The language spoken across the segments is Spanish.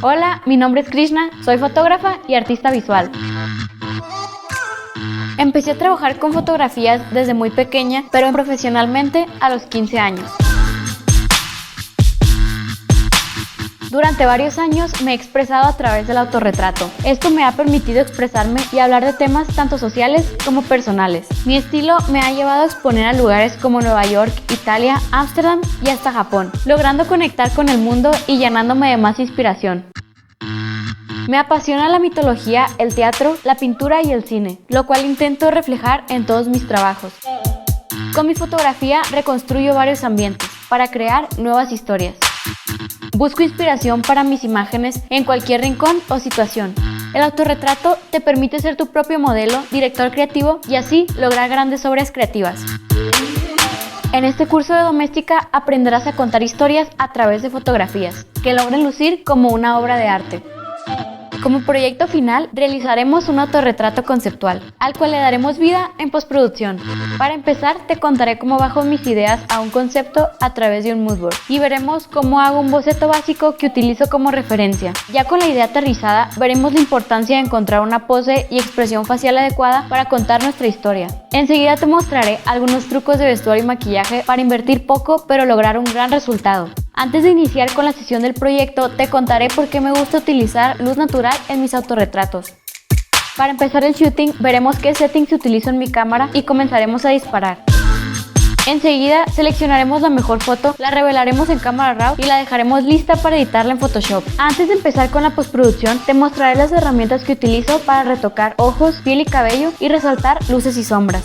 Hola, mi nombre es Krishna, soy fotógrafa y artista visual. Empecé a trabajar con fotografías desde muy pequeña, pero profesionalmente a los 15 años. Durante varios años me he expresado a través del autorretrato. Esto me ha permitido expresarme y hablar de temas tanto sociales como personales. Mi estilo me ha llevado a exponer a lugares como Nueva York, Italia, Ámsterdam y hasta Japón, logrando conectar con el mundo y llenándome de más inspiración. Me apasiona la mitología, el teatro, la pintura y el cine, lo cual intento reflejar en todos mis trabajos. Con mi fotografía reconstruyo varios ambientes para crear nuevas historias. Busco inspiración para mis imágenes en cualquier rincón o situación. El autorretrato te permite ser tu propio modelo, director creativo y así lograr grandes obras creativas. En este curso de doméstica aprenderás a contar historias a través de fotografías que logren lucir como una obra de arte. Como proyecto final, realizaremos un autorretrato conceptual, al cual le daremos vida en postproducción. Para empezar, te contaré cómo bajo mis ideas a un concepto a través de un moodboard y veremos cómo hago un boceto básico que utilizo como referencia. Ya con la idea aterrizada, veremos la importancia de encontrar una pose y expresión facial adecuada para contar nuestra historia. Enseguida te mostraré algunos trucos de vestuario y maquillaje para invertir poco pero lograr un gran resultado. Antes de iniciar con la sesión del proyecto, te contaré por qué me gusta utilizar luz natural en mis autorretratos. Para empezar el shooting, veremos qué settings utilizo en mi cámara y comenzaremos a disparar. Enseguida, seleccionaremos la mejor foto, la revelaremos en cámara RAW y la dejaremos lista para editarla en Photoshop. Antes de empezar con la postproducción, te mostraré las herramientas que utilizo para retocar ojos, piel y cabello y resaltar luces y sombras.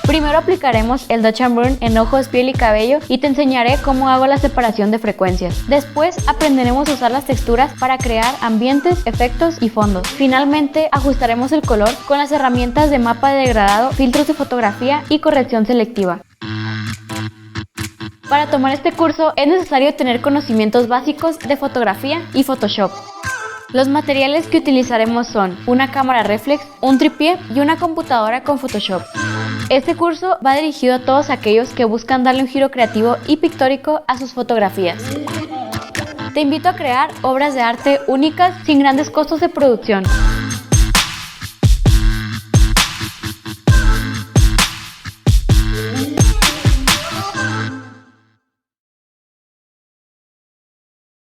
Primero aplicaremos el Dodge & Burn en ojos, piel y cabello y te enseñaré cómo hago la separación de frecuencias. Después aprenderemos a usar las texturas para crear ambientes, efectos y fondos. Finalmente ajustaremos el color con las herramientas de mapa de degradado, filtros de fotografía y corrección selectiva. Para tomar este curso es necesario tener conocimientos básicos de fotografía y Photoshop. Los materiales que utilizaremos son una cámara reflex, un trípode y una computadora con Photoshop. Este curso va dirigido a todos aquellos que buscan darle un giro creativo y pictórico a sus fotografías. Te invito a crear obras de arte únicas sin grandes costos de producción.